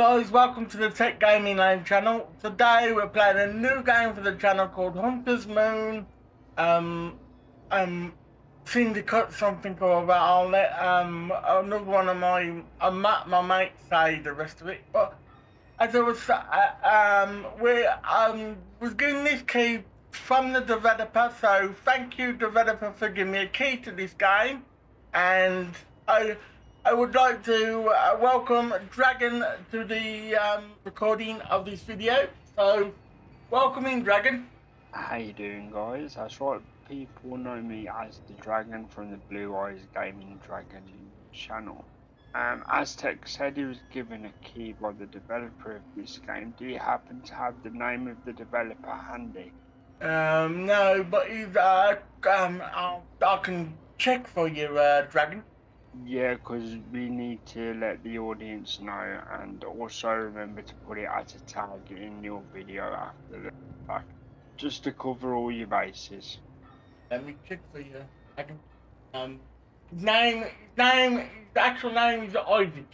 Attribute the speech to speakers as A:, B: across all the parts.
A: guys, welcome to the Tech Gaming Lane channel. Today we're playing a new game for the channel called Hunter's Moon. Syndicate something or other. I'll let another one of my mates say the rest of it. But as I was we was getting this key from the developer, so thank you developer for giving me a key to this game, and I would like to welcome Dragon to the recording of this video. So, welcome in, Dragon.
B: How you doing, guys? That's right, people know me as the Dragon from the Blue Eyes Gaming Dragon channel. Aztec said he was given a key by the developer of this game. Do you happen to have the name of the developer handy?
A: No, but he's, I can check for you, Dragon.
B: Yeah, because we need to let the audience know, and also remember to put it as a tag in your video after the fact, just to cover all your bases.
A: Let me check for you, Dragon. His actual name is Isaac,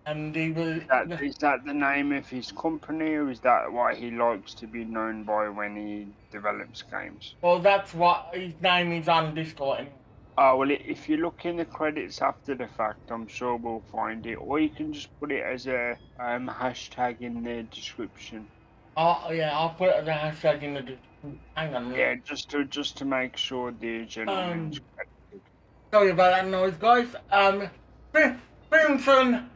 A: and he was.
B: Is that the name of his company, or is that what he likes to be known by when he develops games?
A: Well, that's what his name is on Discord. Anyway.
B: Oh, well, if you look in the credits after the fact, I'm sure we'll find it. Or you can just put it as a hashtag in the description.
A: Oh, yeah, I'll put the hashtag in the description. Hang on a minute.
B: Yeah, just to make sure the gentleman is credited.
A: Sorry about that noise, guys. Brimson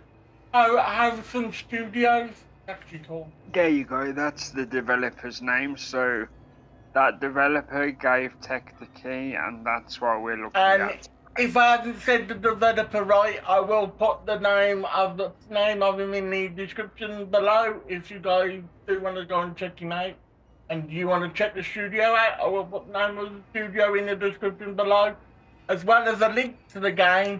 A: Harrison Studios. Actually called.
B: There you go, that's the developer's name. So that developer gave Tech the key, and that's what we're looking at.
A: If I haven't said the developer right, I will put the name of him in the description below. If you guys do want to go and check him out, and you want to check the studio out, I will put the name of the studio in the description below, as well as a link to the game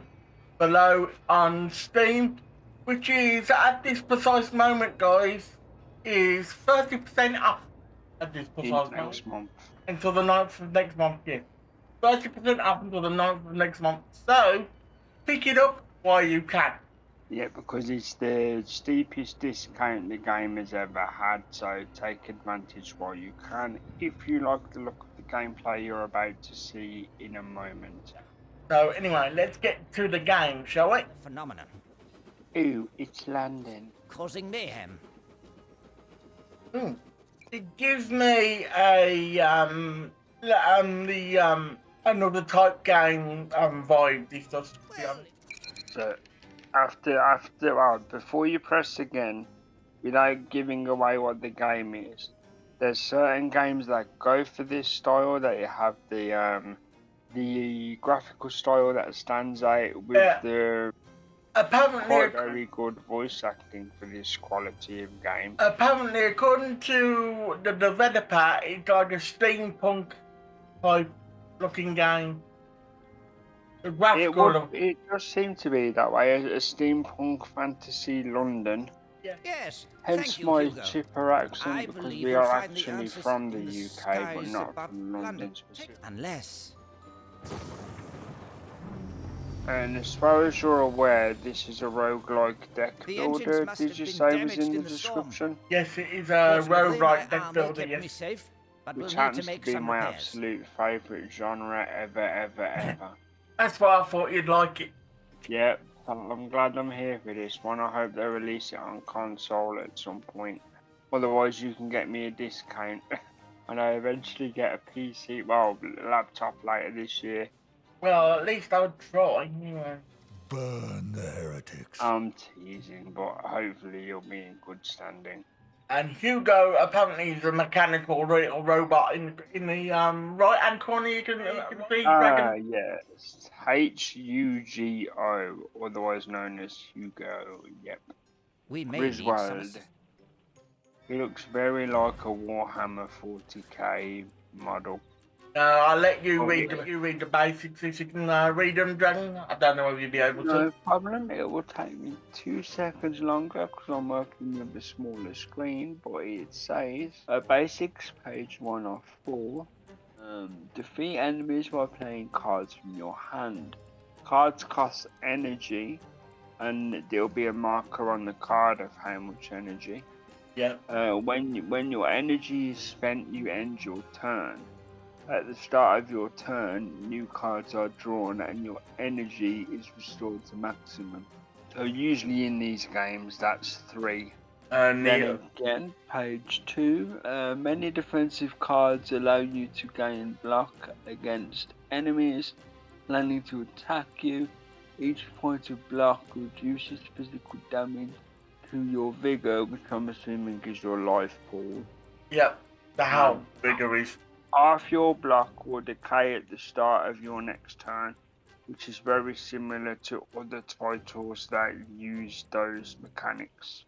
A: below on Steam, which is at this precise moment, guys, is 30% off at this precise moment. Until the 9th of next month, yeah. 30% off until the 9th of next month. So, pick it up while you can.
B: Yeah, because it's the steepest discount the game has ever had, so take advantage while you can. If you like the look of the gameplay you're about to see in a moment.
A: So anyway, let's get to the game, shall we?
C: Phenomenon.
B: Ooh, it's landing.
C: Causing mayhem.
A: It gives me a another type game vibe. This does.
B: So before you press again, without giving away what the game is, there's certain games that go for this style, that you have the graphical style that stands out with the quite very good voice acting for this quality of game.
A: Apparently, according to the developer, it's like a steampunk type looking game.
B: It does seem to be that way, a steampunk fantasy London.
A: Yeah.
C: Yes.
B: Hence my chipper accent, because we are actually from the UK, but not from London specifically.
C: Unless.
B: And as far as you're aware, this is a roguelike deck builder. Did you say was in the description?
A: Yes, it is a roguelike deck builder, yes.
B: Which happens to be my absolute favourite genre ever.
A: That's why I thought you'd like it.
B: Yeah, I'm glad I'm here for this one. I hope they release it on console at some point. Otherwise, you can get me a discount. And I eventually get a PC, laptop later this year.
A: Well, at least I would try, anyway.
D: Burn the heretics.
B: I'm teasing, but hopefully you'll be in good standing.
A: And Hugo apparently is a mechanical robot in the right-hand corner. You can see.
B: Yes, Hugo, otherwise known as Hugo. Yep.
C: We may
B: Griswold. He looks very like a Warhammer 40k model.
A: I'll let you read the basics if you can read them, Dragon. I don't know if you'll be able to.
B: No problem. It will take me 2 seconds longer because I'm working with a smaller screen. But it says basics, page 1 of 4. Defeat enemies while playing cards from your hand. Cards cost energy. and there'll be a marker on the card of how much energy.
A: Yeah.
B: When your energy is spent, you end your turn. At the start of your turn, new cards are drawn and your energy is restored to maximum. So usually in these games, that's 3.
A: And
B: Then again, page 2, many defensive cards allow you to gain block against enemies planning to attack you. Each point of block reduces physical damage to your vigor, which I'm assuming is your life pool.
A: yeah, the how bigger is.
B: Half your block will decay at the start of your next turn, which is very similar to other titles that use those mechanics.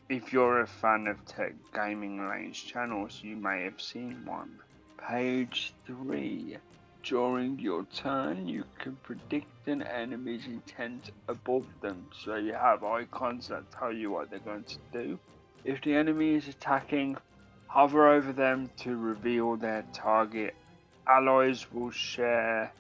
B: If you're a fan of Tech Gaming Lane's channels, you may have seen one. Page 3. During your turn, you can predict an enemy's intent above them, so you have icons that tell you what they're going to do. If the enemy is attacking, hover over them to reveal their target. Allies will share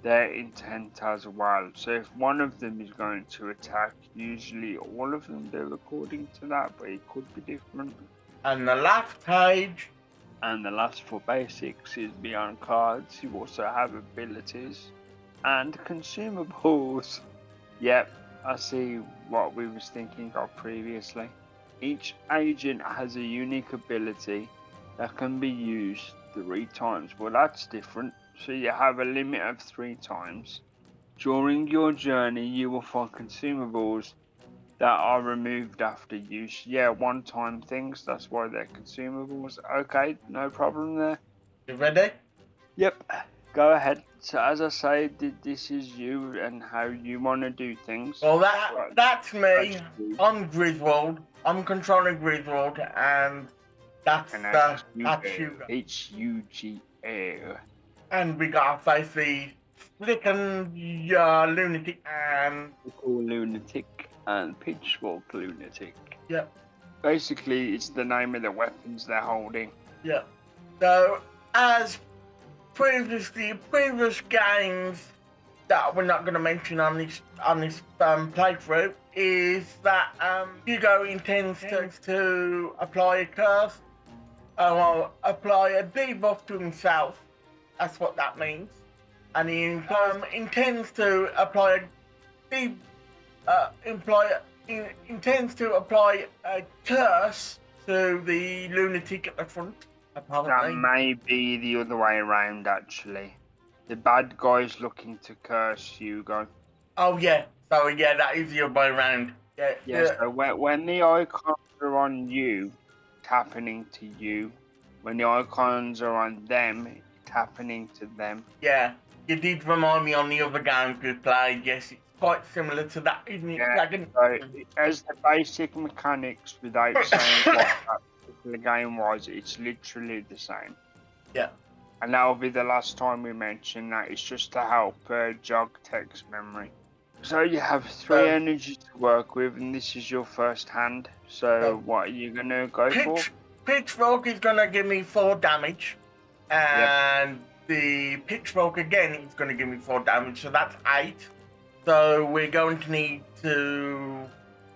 B: their intent as well. So if one of them is going to attack, usually all of them do according to that, but it could be different.
A: And the last page.
B: And the last for basics is beyond cards. You also have abilities and consumables. Yep, I see what we was thinking of previously. Each agent has a unique ability that can be used 3 times. Well, that's different. So you have a limit of 3 times. During your journey, you will find consumables that are removed after use. Yeah, one-time things, that's why they're consumables. Okay, no problem there.
A: You ready?
B: Yep, go ahead. So as I say, this is you and how you want to do things.
A: Well, that's me. I'm Griswold. I'm controlling Griswold, and that's you.
B: H-U-G-A.
A: And we got to face the Flickin' Lunatic and...
B: Lunatic and Pitchfork Lunatic.
A: Yep.
B: Basically, it's the name of the weapons they're holding.
A: Yep. So, as previous games that we're not going to mention on this playthrough, is that Hugo intends to apply a curse, apply a debuff to himself. That's what that means, and he intends to apply a curse to the lunatic at the front. Apparently,
B: that may be the other way around. Actually, the bad guy's looking to curse Hugo.
A: Oh yeah, sorry, yeah, that is the other way around.
B: Yeah. So when the icons are on you, it's happening to you. When the icons are on them, it's happening to them.
A: Yeah, you did remind me on the other games we played. Yes, it's quite similar to that, isn't it?
B: Yeah. So as the basic mechanics, without saying what that particular game was, it's literally the same.
A: Yeah.
B: And that will be the last time we mention that. It's just to help jog Tech's memory. So you have 3 energy to work with, and this is your first hand. So what are you gonna go for?
A: Pitchfork is gonna give me 4 damage, and the Pitchfork again is gonna give me 4 damage. So that's 8. So we're going to need to.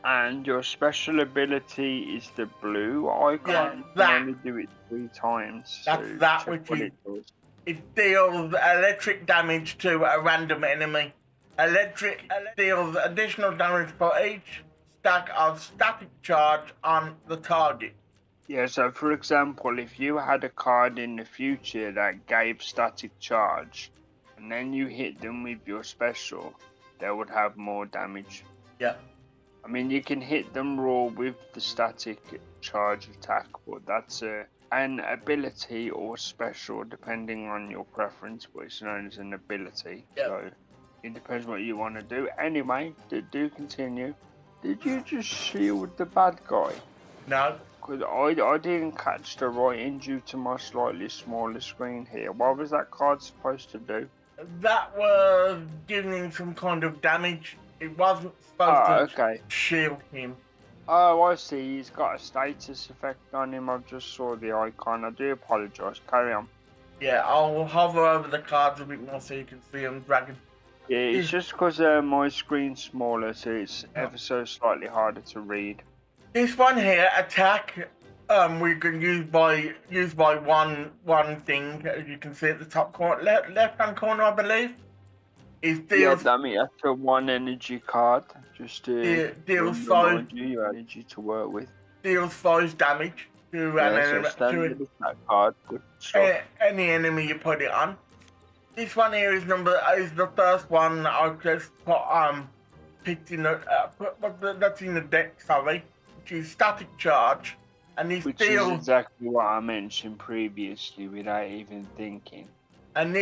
B: And your special ability is the blue icon.
A: Yeah,
B: you
A: that.
B: can only do it 3 times.
A: That's
B: so
A: that
B: check
A: which
B: what
A: is.
B: it does.
A: It deals electric damage to a random enemy. Electric deals additional damage for each stack of static charge on the target.
B: Yeah, so for example, if you had a card in the future that gave static charge, and then you hit them with your special, they would have more damage.
A: Yeah.
B: I mean, you can hit them raw with the static charge attack, but that's an ability or special depending on your preference, but it's known as an ability.
A: Yep.
B: So it depends what you want to do. Anyway, do continue. Did you just shield the bad guy?
A: No.
B: Because I didn't catch the writing due to my slightly smaller screen here. What was that card supposed to do?
A: That was giving him some kind of damage. It wasn't supposed to shield him.
B: Oh, I see. He's got a status effect on him. I just saw the icon. I do apologise. Carry on.
A: Yeah, I'll hover over the cards a bit more so you can see them dragging.
B: Yeah, it's just because my screen's smaller, so it's ever so slightly harder to read.
A: This one here, attack, we can use by one thing, as you can see at the top corner, left hand corner, I believe. Is
B: Yeah,
A: deals
B: damn it, that's a 1 energy card. Just to
A: deals
B: remind you, your energy to work with.
A: deals 5 damage to an
B: Yeah, so
A: enemy,
B: standard attack card. Good stuff.
A: any enemy you put it on. This one here is the first one I just picked in that's in the deck, sorry, which is static charge, and this
B: Which is
A: deals
B: exactly what I mentioned previously without even thinking.
A: 1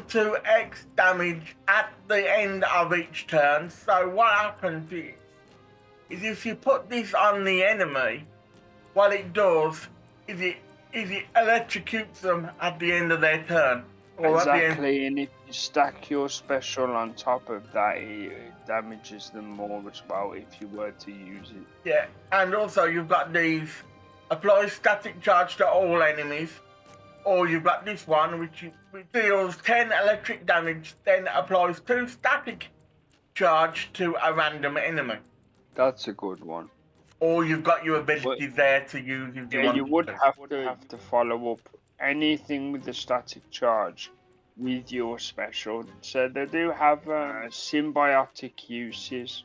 A: to X damage at the end of each turn. So what happens is if you put this on the enemy, what it does is it electrocutes them at the end of their turn. Or at the end.
B: Exactly, and if you stack your special on top of that, it damages them more as well if you were to use it.
A: Yeah, and also you've got these apply static charge to all enemies, or you've got this one which deals 10 electric damage, then applies 2 static charge to a random enemy.
B: That's a good one.
A: Or you've got your abilities there to use if you
B: Yeah,
A: want.
B: you would have to follow up anything with the static charge with your special. So they do have symbiotic uses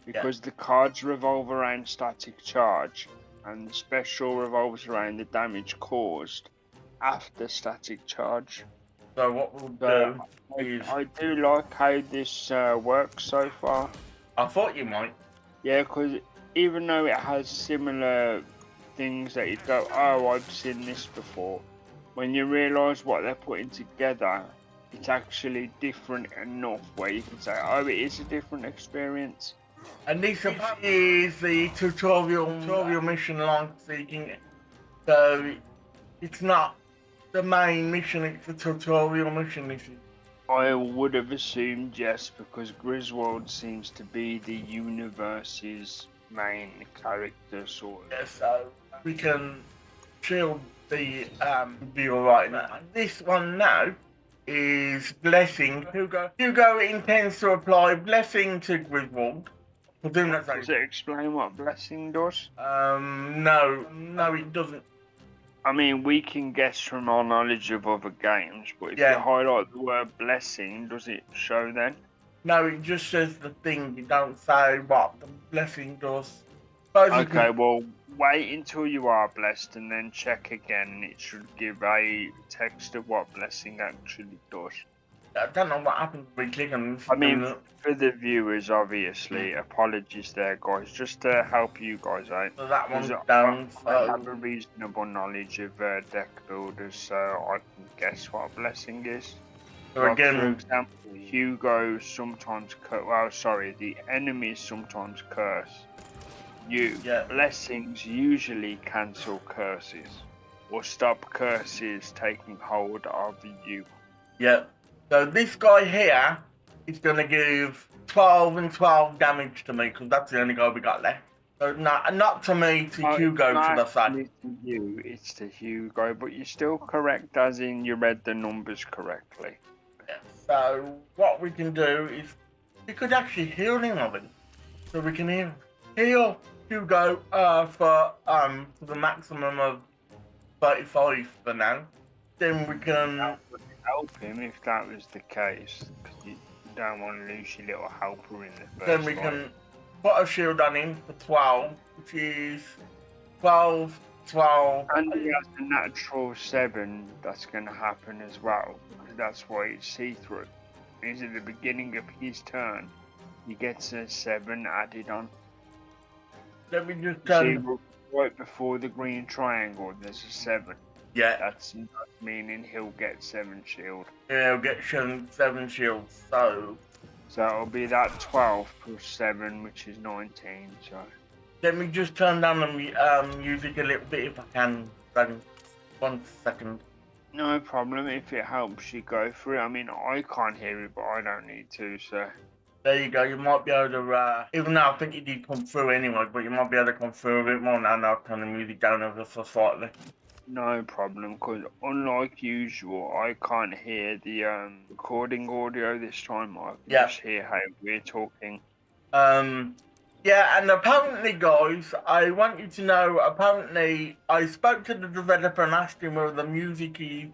B: because the cards revolve around static charge and the special revolves around the damage caused after static charge.
A: So what we'll do is...
B: I do like how this works so far.
A: I thought you might.
B: Yeah, because even though it has similar things that you go, oh, I've seen this before, when you realise what they're putting together, it's actually different enough where you can say, oh, it is a different experience.
A: And this is the tutorial mission line seeking. So it's not the main mission, it's the tutorial mission. This is.
B: I would have assumed yes, because Griswold seems to be the universe's main character, sort of.
A: Yeah, so we can shield the be alright now. This one now is Blessing. Hugo intends to apply Blessing to Griswold.
B: Does it explain what Blessing does?
A: No, it doesn't.
B: I mean, we can guess from our knowledge of other games, but if you highlight the word blessing, does it show then?
A: No, it just says the thing. It don't say what the blessing does.
B: Okay, well, wait until you are blessed and then check again, and it should give a text of what blessing actually does.
A: I don't know what happens when we click on this.
B: I mean, for the viewers, obviously, apologies there, guys, just to help you guys out.
A: So that one's down.
B: I have a reasonable knowledge of deck builders, so I can guess what a blessing is.
A: So
B: like,
A: again,
B: for example, Hugo sometimes the enemies sometimes curse. Blessings usually cancel curses or stop curses taking hold of you.
A: Yeah. So this guy here is going to give 12 and 12 damage to me because that's the only guy we got left. So not to me, to Hugo, should I say.
B: To you, it's to Hugo, but you're still correct as in you read the numbers correctly.
A: Yeah. So what we can do is we could actually heal him of it. So we can heal Hugo for the maximum of 35 for now. Then we can
B: help him if that was the case, because you don't want to lose your little helper in the first
A: Then we can put a shield on him for 12, which is 12, 12.
B: And he has a natural 7 that's going to happen as well, because that's why it's see-through. Means at the beginning of his turn, he gets a 7 added on.
A: Let me just
B: see, right before the green triangle, there's a 7.
A: Yeah.
B: That's meaning he'll get 7 shield.
A: Yeah, he'll get 7 shields, so
B: it'll be that 12 plus 7, which is 19, so...
A: Let me just turn down the music a little bit if I can. 1 second.
B: No problem, if it helps you go through it. I mean, I can't hear it, but I don't need to, so...
A: There you go, you might be able to, even though I think it did come through anyway, but you might be able to come through a bit more now. I'll turn the music down ever so slightly.
B: No problem, because unlike usual, I can't hear the recording audio this time. I can
A: Yeah.
B: just hear how we're talking.
A: Yeah, and apparently, guys, I want you to know. Apparently, I spoke to the developer and asked him whether the music is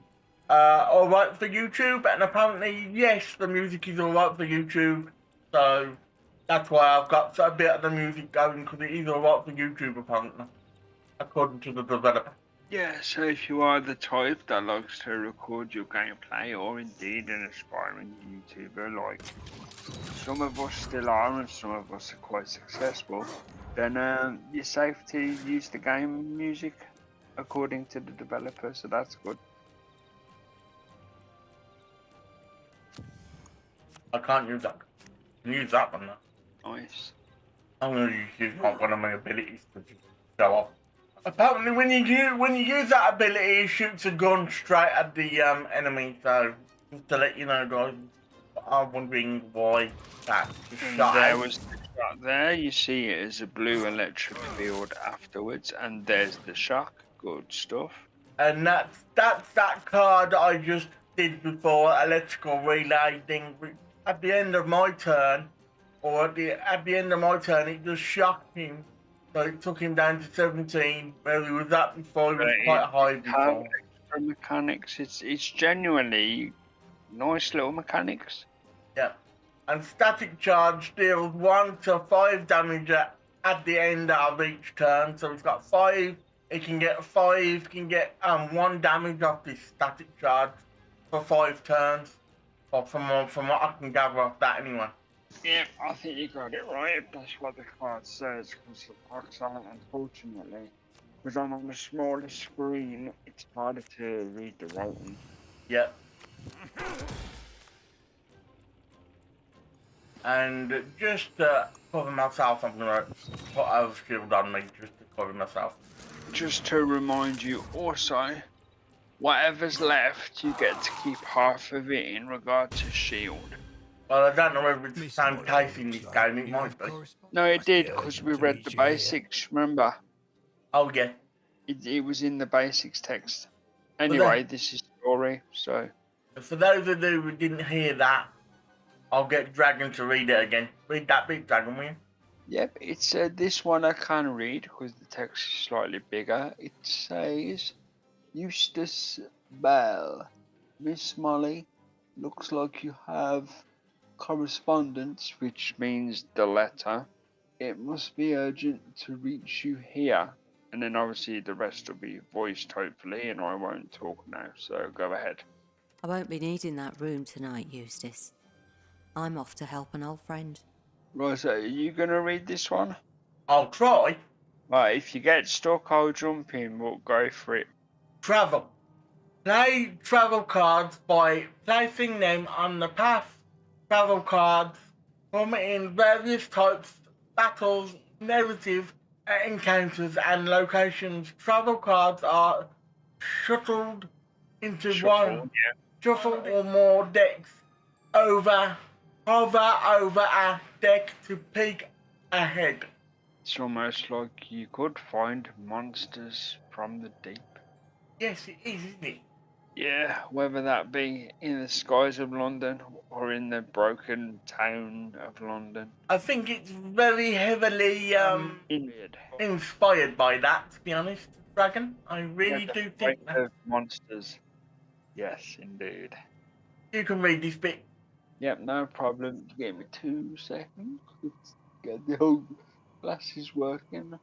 A: all right for YouTube, and apparently, yes, the music is all right for YouTube. So that's why I've got a bit of the music going because it is all right for YouTube, apparently, according to the developer.
B: Yeah, so if you are the type that likes to record your gameplay, or indeed an aspiring YouTuber, like some of us still are and some of us are quite successful, then you're safe to use the game music according to the developer, so that's good.
A: I can't use that. I can use that one now.
B: Nice.
A: I'm going to use one of my abilities to just show off. Apparently, when you use that ability, it shoots a gun straight at the enemy. So just to let you know, guys, I'm wondering why that just
B: And
A: shot
B: there
A: out.
B: was the shot there, you see it as a blue electric field afterwards, and there's the shock. Good stuff.
A: And that's that card I just did before, electrical relay thing. At the end of my turn, or at the end of my turn, it just shocked him. So it took him down to 17, where he was at before. He was quite high
B: Have
A: before.
B: extra mechanics. It's genuinely nice little mechanics.
A: Yeah. And static charge deals 1 to 5 damage at the end of each turn. So it's got 5. It can get 5. Can get 1 damage off this static charge for 5 turns. Or from what I can gather off that anyway.
B: Yeah, I think you got it right. That's what the card says. Because the box art, unfortunately, because I'm on a smaller screen, it's harder to read the writing.
A: Yep. And just to cover myself, I'm gonna put a shield on me just to cover myself.
B: Just to remind you, also, whatever's left, you get to keep half of it in regard to shield.
A: Well, I don't know whether it's the
D: Miss
A: same
D: Molly,
A: case in this
D: looks like
A: game. It
D: you
A: might
D: have
A: be.
D: correspondence.
B: No, it did,
D: Yeah,
B: because
D: urgent
B: we
D: to
B: read
D: meet
B: the
D: you here.
B: basics, remember?
A: Oh yeah.
B: It was in the basics text.
A: then-
B: Anyway, this is story, so...
A: For those of you who didn't hear that, I'll get Dragon to read it again. Read that bit, Dragon, will you?
B: Yep, it's this one I can read because the text is slightly bigger. It says, Eustace Bell. Miss Molly, looks like you have correspondence, which means the letter. It must be urgent to reach you here. And then obviously the rest will be voiced hopefully, and I won't talk now, so go ahead.
E: I won't be needing that room tonight, Eustace. I'm off to help an old friend.
B: Right, so are you going to read this one?
A: I'll try.
B: Right, if you get stuck, I'll jump in. We'll go for it.
A: Travel. Play travel cards by placing them on the path. Travel cards come in various types, battles, narrative, encounters, and locations. Travel cards are shuttled into one, shuffled or more decks hover over a deck to peek ahead.
B: It's almost like you could find monsters from the deep.
A: Yes, it is, isn't it?
B: Yeah, whether that be in the skies of London or in the broken town of London.
A: I think it's very heavily
B: Indeed.
A: inspired by that, to be honest, Dragon. I really
B: Yeah,
A: do
B: the
A: think
B: fight
A: that.
B: of monsters. Yes, indeed.
A: You can read this bit.
B: Yep, no problem. Give me 2 seconds. Let's get the whole glasses working.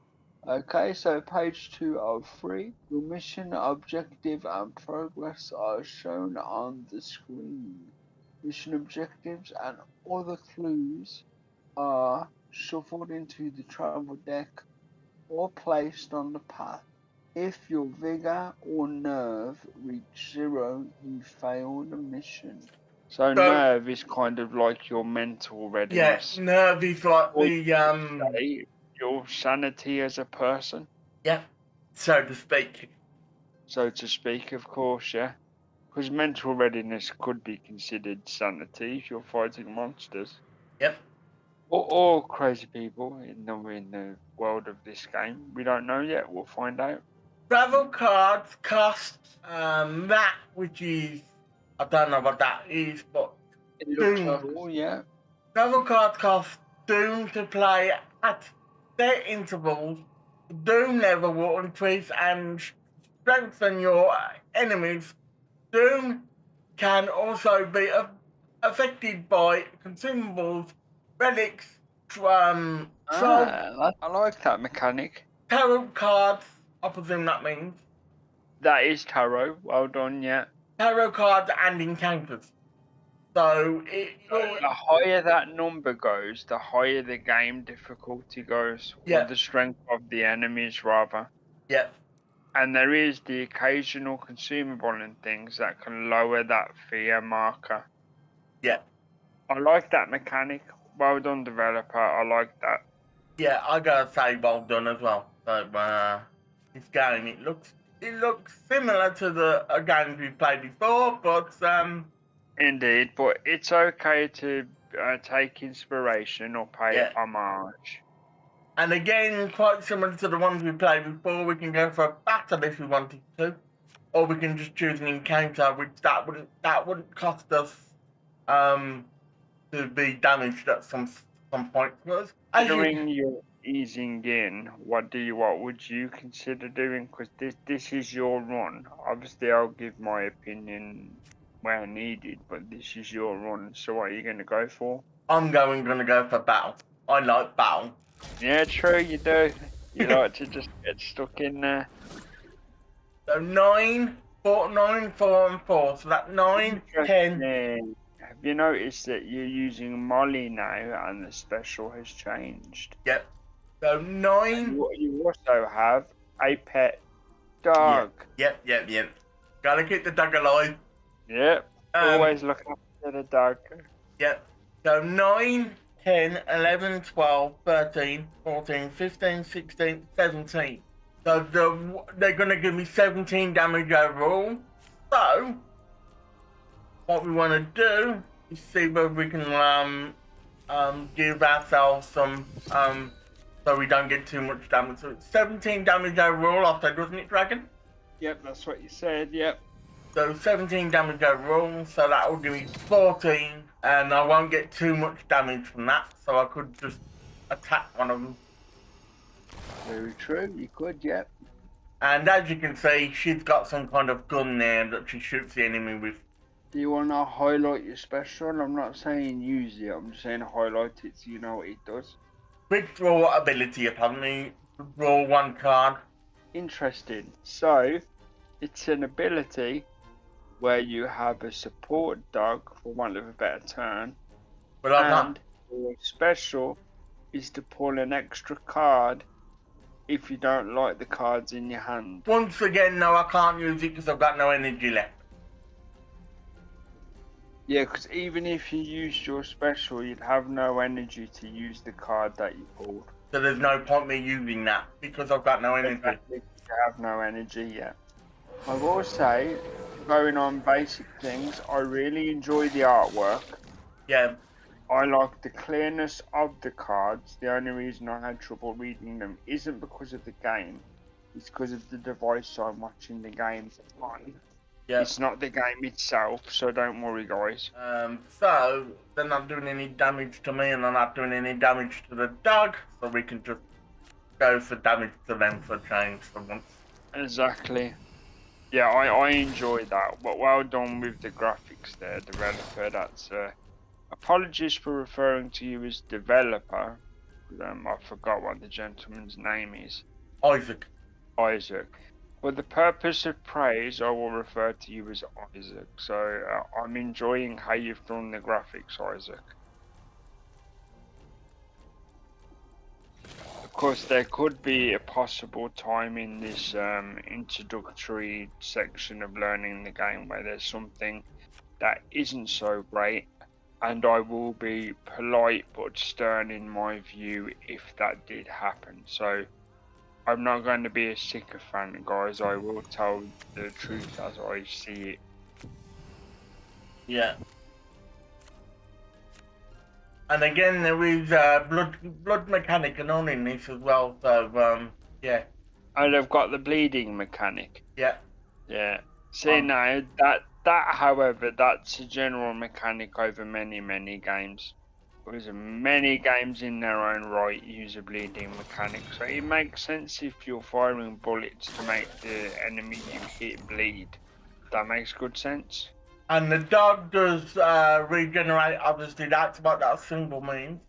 B: Okay, so page 2 of 3. Your mission, objective, and progress are shown on the screen. Mission objectives and other clues are shuffled into the travel deck or placed on the path. If your vigor or nerve reach 0, you fail the mission. So nerve is kind of like your mental
A: Yeah,
B: readiness.
A: nerve is like
B: Or
A: the
B: say your sanity as a person,
A: yeah, so to speak.
B: so to speak, of course, yeah. Because mental readiness could be considered sanity if you're fighting monsters.
A: Yep.
B: Or crazy people in the world of this game. We don't know yet, we'll find out.
A: Travel cards cost that, which is, I don't know what that is, but
B: It looks
A: Doom.
B: level, yeah.
A: travel cards cost Doom to play at their intervals. Doom level will increase and strengthen your enemies. Doom can also be affected by consumables, relics, troll,
B: I like that mechanic.
A: tarot cards. I presume that means
B: That is tarot. Well done, yeah.
A: tarot cards and encounters. So it will,
B: The higher that number goes, the higher the game difficulty goes,
A: Yeah.
B: or the strength of the enemies, rather.
A: yeah,
B: And there is the occasional consumable and things that can lower that fear marker.
A: yeah,
B: I like that mechanic. Well done, developer. I like that.
A: yeah. I gotta say, well done as well. So this game, it looks similar to the games we played before, but
B: Indeed, but it's okay to take inspiration or pay
A: Yeah.
B: homage.
A: and again, quite similar to the ones we played before. We can go for a battle if we wanted to, or we can just choose an encounter, which that wouldn't cost us to be damaged at some point. Because
B: Considering you're easing in, what would you consider doing? Because this is your run. Obviously, I'll give my opinion where needed, but this is your run. So, what are you going to go for?
A: I'm gonna go for battle. I like battle.
B: Yeah, true, you do. You like to just get stuck in there.
A: So 9, 4, 9, 4, and 4. So that 9, 10.
B: Yeah. Have you noticed that you're using Molly now, and the special has changed?
A: Yep. So 9.
B: You also have a pet dog.
A: Yep. Gotta keep the dog alive.
B: Yep. Always look after the dog.
A: Yep. So 9, 10, 11, 12, 13, 14, 15, 16, 17. So they're gonna give me 17 damage overall. So what we want to do is see whether we can give ourselves some so we don't get too much damage. So it's 17 damage overall, I said, wasn't it, Dragon?
B: Yep, that's what you said. Yep.
A: So 17 damage overall, so that will give me 14, and I won't get too much damage from that, so I could just attack one of them.
B: Very true. You could. Yep.
A: And as you can see, she's got some kind of gun there that she shoots the enemy with.
B: Do you want to highlight your special? I'm not saying use it. I'm just saying highlight it so you know what it does.
A: Quick draw ability, apparently. Draw one card.
B: Interesting. So, it's an ability where you have a support dog, for want of a better term,
A: But I
B: and
A: can't.
B: your special is to pull an extra card if you don't like the cards in your hand.
A: Once again, no, I can't use it because I've got no energy left.
B: Yeah, because even if you used your special, you'd have no energy to use the card that you pulled.
A: So there's no point me using that because I've got no energy.
B: Exactly. You have no energy yet. I will say, going on basic things, I really enjoy the artwork.
A: Yeah,
B: I like the clearness of the cards. The only reason I had trouble reading them isn't because of the game. It's because of the device I'm watching the games on.
A: yeah.
B: It's not the game itself, so don't worry, guys.
A: So they're not doing any damage to me and they're not doing any damage to the dog, so we can just go for damage to them for change for once.
B: Exactly. Yeah, I enjoy that. But well done with the graphics there, developer. That's apologies for referring to you as developer. I forgot what the gentleman's name is.
A: Isaac.
B: Isaac. For the purpose of praise, I will refer to you as Isaac. So I'm enjoying how you've done the graphics, Isaac. Of course, there could be a possible time in this introductory section of learning the game where there's something that isn't so great, and I will be polite but stern in my view if that did happen. So I'm not going to be a sycophant, guys. I will tell the truth as I see it.
A: Yeah. And again, there is blood mechanic and on in this as well. So yeah.
B: Oh, they've got the bleeding mechanic.
A: Yeah.
B: Yeah. See now that however that's a general mechanic over many games. There's many games in their own right use a bleeding mechanic, so it makes sense if you're firing bullets to make the enemy you hit bleed. That makes good sense.
A: And the dog does regenerate. Obviously, that's what that symbol means.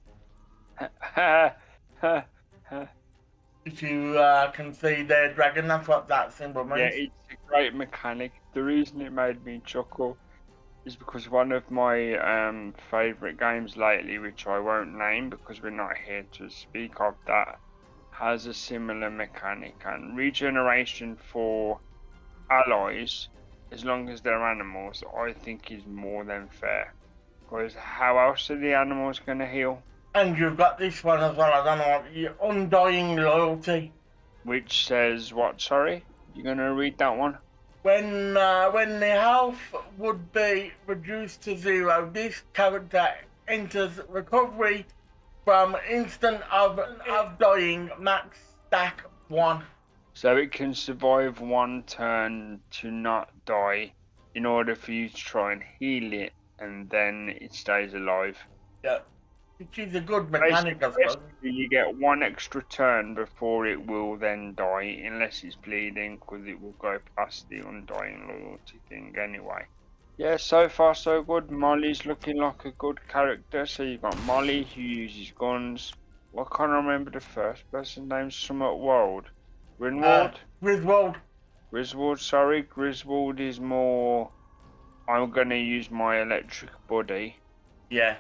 A: If you can see there, dragon, that's what that symbol means.
B: Yeah, it's a great mechanic. The reason it made me chuckle is because one of my favourite games lately, which I won't name because we're not here to speak of that, has a similar mechanic, and regeneration for allies, as long as they're animals, I think is more than fair. Because how else are the animals going to heal?
A: And you've got this one as well. I don't know what your undying loyalty.
B: Which says what? Sorry, you're going to read that one?
A: When the health would be reduced to 0, this character enters recovery from instant of dying, max stack 1.
B: So it can survive one turn to not die in order for you to try and heal it, and then it stays alive.
A: Yeah, which is a good mechanic, I suppose.
B: Basically, you get one extra turn before it will then die, unless it's bleeding, because it will go past the undying loyalty thing anyway. Yeah, so far so good. Molly's looking like a good character. So you've got Molly, who uses guns. I can't remember the first person's name. Summit World. Grinwald?
A: Griswold.
B: Griswold, sorry. Griswold is more, I'm going to use my electric body
A: Yeah.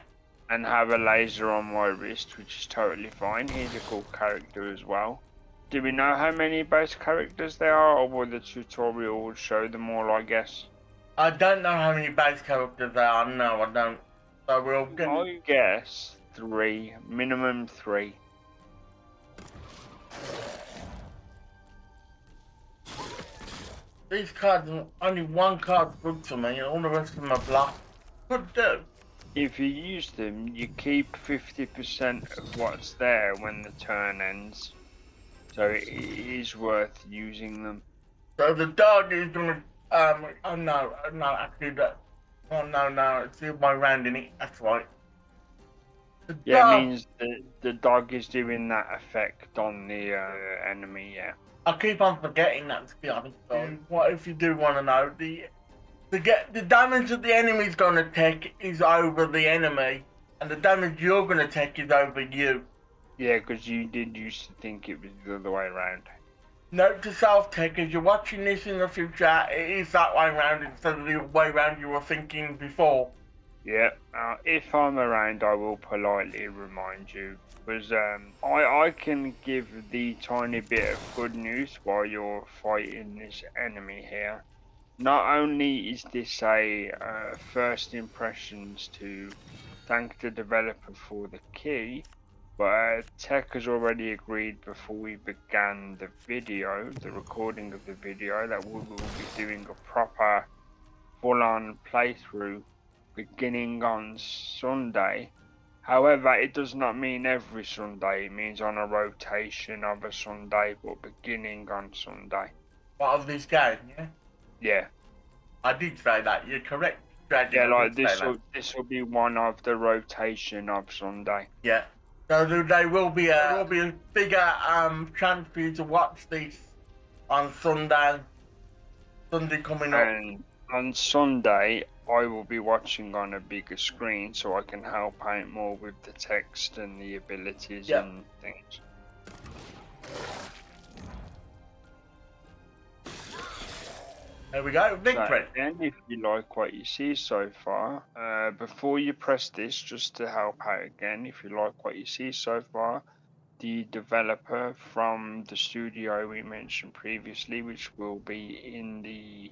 B: and have a laser on my wrist, which is totally fine. He's a cool character as well. Do we know how many base characters there are, or will the tutorial will show them all, I guess?
A: I don't know how many base characters there are. No, I don't. So we'll get...
B: I guess 3, minimum 3.
A: These cards, only one card's good to me, and all the rest of them are bluff. Could do.
B: If you use them, you keep 50% of what's there when the turn ends. So it is worth using them.
A: So the dog is gonna, oh no, actually that, oh no, it's the other way round in it, that's right.
B: Yeah, it means the dog is doing that effect on the enemy, yeah.
A: I keep on forgetting that, to be honest. So what if you do want to know, the damage that the enemy's gonna take is over the enemy, and the damage you're gonna take is over you.
B: Yeah, because you did used to think it was the other way around.
A: Note to self, Tech, as you're watching this in the future, it is that way round instead of the way round you were thinking before.
B: Yeah, if I'm around, I will politely remind you, because I can give the tiny bit of good news while you're fighting this enemy here. Not only is this a first impressions to thank the developer for the key, but Tech has already agreed before we began the video, the recording of the video, that we will be doing a proper full-on playthrough beginning on Sunday. However, it does not mean every Sunday, it means on a rotation of a Sunday, but beginning on Sunday.
A: What of this game, yeah?
B: Yeah.
A: I did say that, you're correct.
B: Yeah, like this will be one of the rotation of Sunday.
A: Yeah. So there will be a bigger chance for you to watch this on Sunday coming up.
B: And on Sunday, I will be watching on a bigger screen so I can help out more with the text and the abilities and things.
A: There we go, victory.
B: So, and if you like what you see so far, before you press this, just to help out again, if you like what you see so far, the developer from the studio we mentioned previously, which will be in the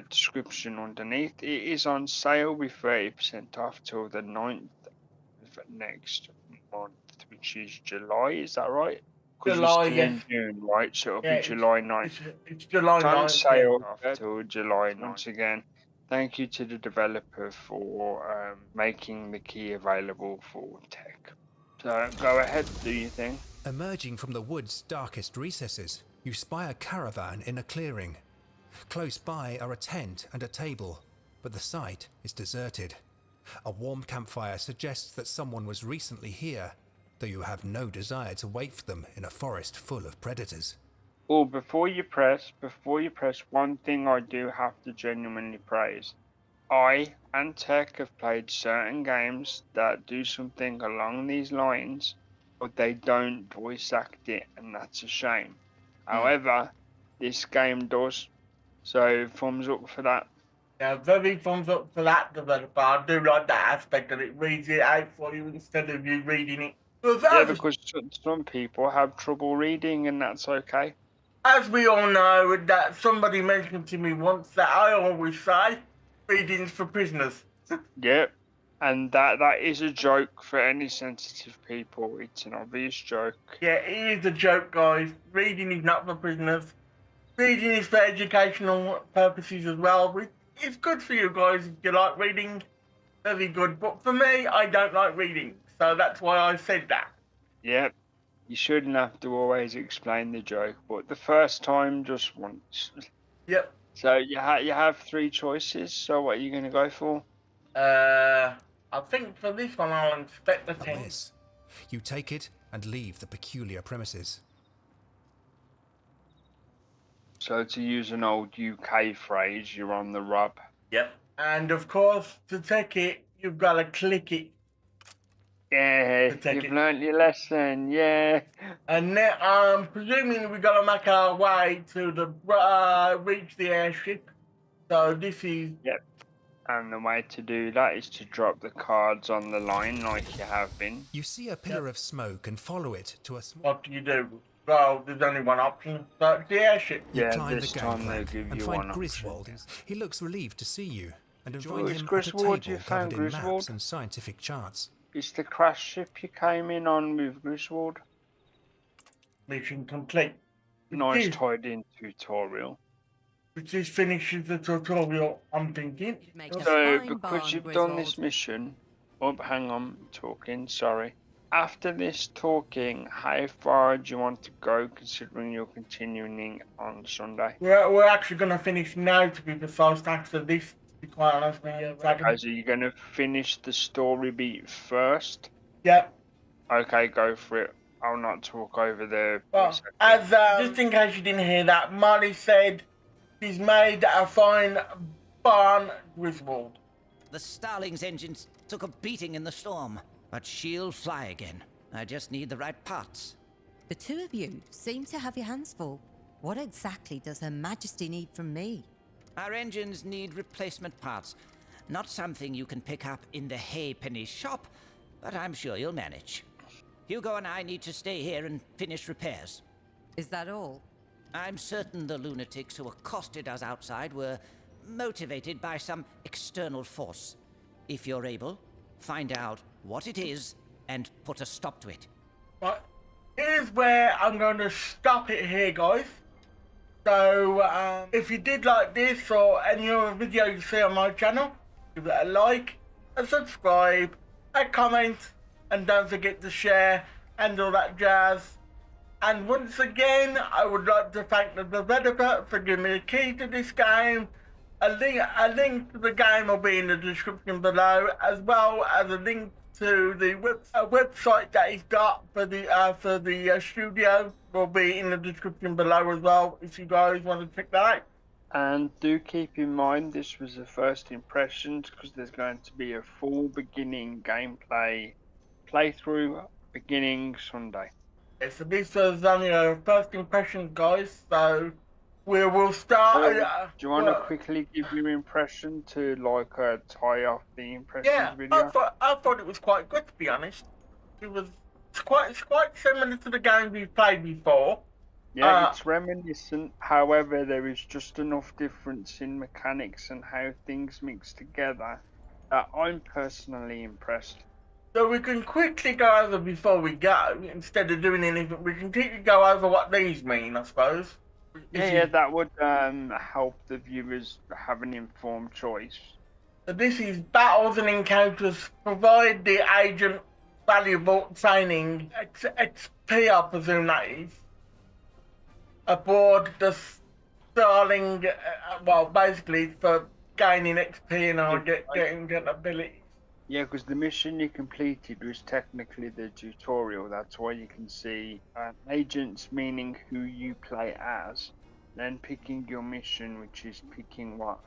B: description underneath, it is on sale with 30% off till the 9th of next month, which is July, is that right?
A: July,
B: yes. In June, right? So it'll be July 9th.
A: It's July 9th.
B: On sale till July 9th. Once again, thank you to the developer for making the key available for Tech. So go ahead, do your thing.
F: Emerging from the wood's darkest recesses, you spy a caravan in a clearing. Close by are a tent and a table, but the site is deserted. A warm campfire suggests that someone was recently here, though you have no desire to wait for them in a forest full of predators.
B: Oh, before you press, one thing I do have to genuinely praise. I and Tech have played certain games that do something along these lines, but they don't voice act it, and that's a shame. However, this game does, so thumbs up for that.
A: Yeah, very thumbs up for that developer. I do like that aspect that it reads it out for you instead of you reading it.
B: Yeah, because some people have trouble reading, and that's okay.
A: As we all know, that somebody mentioned to me once that I always say, reading's for prisoners.
B: Yep, and that is a joke for any sensitive people. It's an obvious joke.
A: Yeah, it is a joke, guys. Reading is not for prisoners. Reading is for educational purposes as well. It's good for you guys if you like reading. Very good. But for me, I don't like reading. So that's why I said that.
B: Yep. You shouldn't have to always explain the joke, but the first time, just once.
A: Yep.
B: So you have three choices. So what are you going to go for?
A: I think for this one, I'll inspect the
F: A
A: tent.
F: miss. You take it and leave the peculiar premises.
B: So to use an old UK phrase, you're on the rub.
A: Yep. And of course, to take it, you've got to click it.
B: Yeah, you've learnt your lesson, yeah.
A: And then I'm presuming we got to make our way to the reach the airship. So this is...
B: Yep. And the way to do that is to drop the cards on the line like you have been.
F: You see a pillar of smoke and follow it to a small...
A: What do you do? Well, there's only one option. So it's the airship.
F: You
B: Yeah,
F: climb
B: this
F: the
B: time they'll
F: gangplank
B: give
F: and
B: you
F: find
B: one option.
F: Griswold. He looks relieved to see you and
B: Oh,
F: join
B: it's
F: him
B: Griswold,
F: at a
B: you
F: table
B: found
F: covered in
B: Griswold?
F: maps and scientific charts.
B: It's the crash ship you came in on with Griswold.
A: Mission complete.
B: Nice tied in tutorial.
A: Which this finishes the tutorial, I'm thinking.
E: Make a
B: So,
E: fine
B: because
E: barn,
B: you've done this
E: Griswold.
B: mission... Oh, hang on, talking, sorry. After this talking, how far do you want to go considering you're continuing on Sunday?
A: We're actually going to finish now, to be precise, after this, to be quite honest with you.
B: Okay, so you're going to finish the story beat first?
A: Yep.
B: Okay, go for it. I'll not talk over the...
A: Well, as just in case you didn't hear that, Molly said she's made a fine barn, Griswold.
C: The Starling's engines took a beating in the storm, but she'll fly again. I just need the right parts.
E: The two of you seem to have your hands full. What exactly does Her Majesty need from me?
C: Our engines need replacement parts. Not something you can pick up in the Haypenny shop, but I'm sure you'll manage. Hugo and I need to stay here and finish repairs.
E: Is that all?
C: I'm certain the lunatics who accosted us outside were motivated by some external force. If you're able, find out what it is and put a stop to it.
A: Right. Here's where I'm going to stop it here, guys. So, if you did like this or any other video you see on my channel, give it a like, a subscribe, a comment, and don't forget to share and all that jazz. And once again, I would like to thank the developer for giving me a key to this game. A link to the game will be in the description below, as well as a link to the website that he's got for the studio will be in the description below as well, if you guys want to check that out.
B: And do keep in mind this was the first impressions, because there's going to be a full beginning gameplay playthrough beginning Sunday.
A: Yeah, so this was only a first impression, guys, so we will start.
B: Do you want to quickly give your impression to tie off the impressions
A: Yeah,
B: video?
A: I thought it was quite good, to be honest. It's quite similar to the games we've played before.
B: Yeah, it's reminiscent. However, there is just enough difference in mechanics and how things mix together that I'm personally impressed.
A: So we can quickly go over before we go, instead of doing anything. We can quickly go over what these mean, I suppose.
B: Yeah, that would help the viewers have an informed choice.
A: So this is battles and encounters. Provide the agent valuable training. XP, I presume that is. aboard the Starling. Well, basically for gaining XP and getting abilities.
B: Yeah, because the mission you completed was technically the tutorial. That's why you can see agents, meaning who you play as, then picking your mission, which is picking what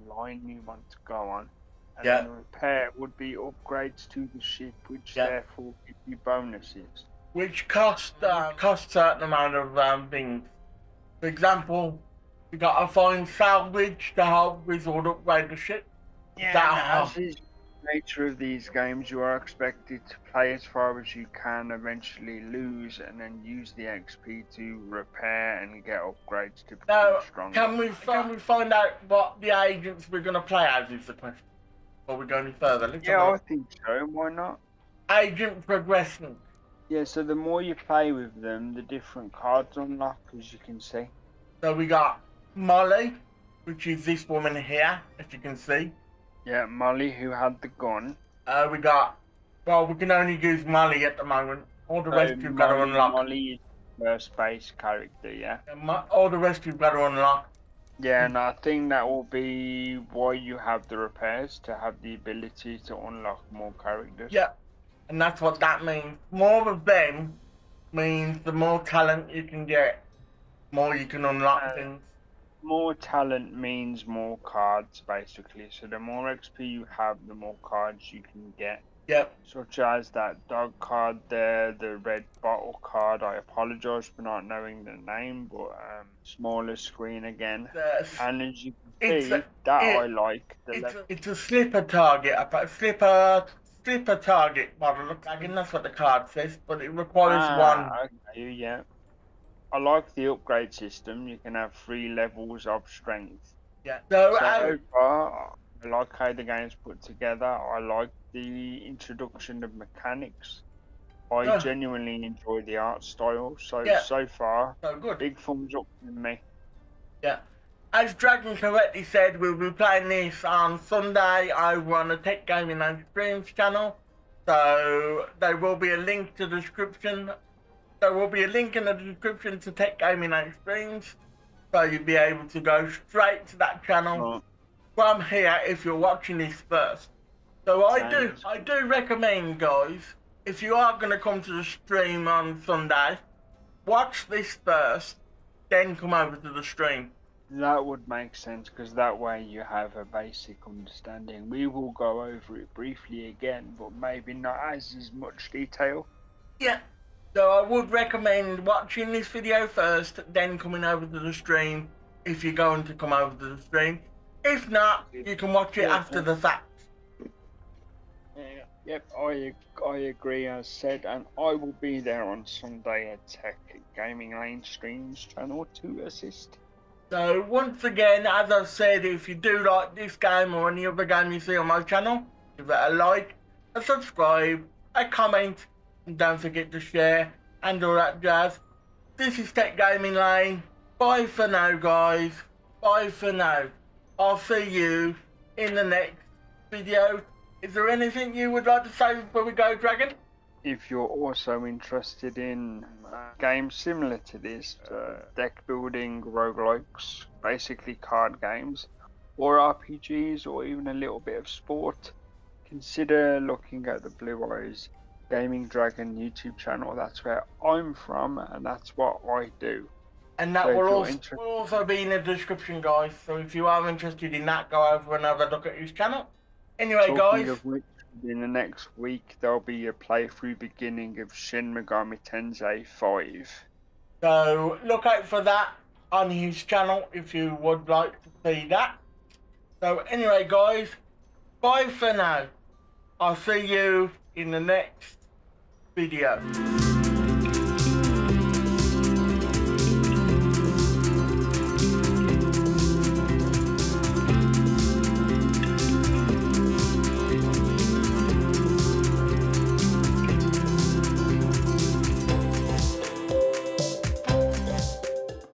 B: line you want to go on, and
A: Yeah.
B: then repair would be upgrades to the ship, which
A: Yeah.
B: therefore give you bonuses.
A: Which cost certain amount of things. For example, you got to find salvage to help with or upgrade the ship.
B: Yeah,
A: That-
B: as is the nature of these games, you are expected to play as far as you can, eventually lose, and then use the XP to repair and get upgrades to become
A: Now,
B: stronger.
A: can we find out what the agents we're going to play as is the question? Before we go any further, let's have a
B: Yeah, I
A: look.
B: think so. Why not?
A: Agent progression.
B: Yeah, so the more you play with them, the different cards unlock, as you can see.
A: So we got Molly, which is this woman here, as you can see.
B: Yeah, Molly, who had the gun.
A: We got, well, we can only use Molly at the moment. All the rest you've got to unlock.
B: Molly is first base character, yeah.
A: All the rest you've got to unlock.
B: Yeah, and I think that will be why you have the repairs, to have the ability to unlock more characters.
A: Yeah, and that's what that means. More of them means the more talent you can get, more you can unlock things.
B: More talent means more cards, basically. So the more XP you have, the more cards you can get.
A: Yep.
B: Such as that dog card there, the red bottle card. I apologise for not knowing the name, but smaller screen again. And as you can see, I like.
A: It's a slipper target, slipper target model. Again, that's what the card says, but it requires one.
B: Okay, yeah. I like the upgrade system. You can have 3 levels of strength.
A: Yeah.
B: So far, I like how the game's put together. I like the introduction of mechanics. I genuinely enjoy the art style. So far,
A: so good.
B: Big thumbs up from me.
A: Yeah. As Dragon correctly said, we'll be playing this on Sunday over on the Tech Gaming and Streams channel. So there will be a link to the description. There will be a link in the description to Tech Gaming and Streams. So you'll be able to go straight to that channel from here if you're watching this first. So I do recommend, guys, if you are going to come to the stream on Sunday, watch this first, then come over to the stream.
B: That would make sense, because that way you have a basic understanding. We will go over it briefly again, but maybe not as much detail.
A: Yeah, so I would recommend watching this video first, then coming over to the stream if you're going to come over to the stream. If not, you can watch it after the fact.
B: Yep, I agree, as said, and I will be there on Sunday at Tech Gaming Lane Streams channel to assist.
A: So once again, as I've said, if you do like this game or any other game you see on my channel, give it a like, a subscribe, a comment, and don't forget to share and all that jazz. This is Tech Gaming Lane. Bye for now, guys. Bye for now. I'll see you in the next video. Is there anything you would like to say before we go, Dragon?
B: If you're also interested in games similar to this, deck building, roguelikes, basically card games, or RPGs, or even a little bit of sport, consider looking at the Blue Eyes Gaming Dragon YouTube channel. That's where I'm from, and that's what I do.
A: And that will also be in the description, guys. So if you are interested in that, go over and have a look at his channel. Anyway, guys.
B: Of which, in the next week, there'll be a playthrough beginning of Shin Megami Tensei 5.
A: So look out for that on his channel if you would like to see that. So anyway, guys, bye for now. I'll see you in the next video.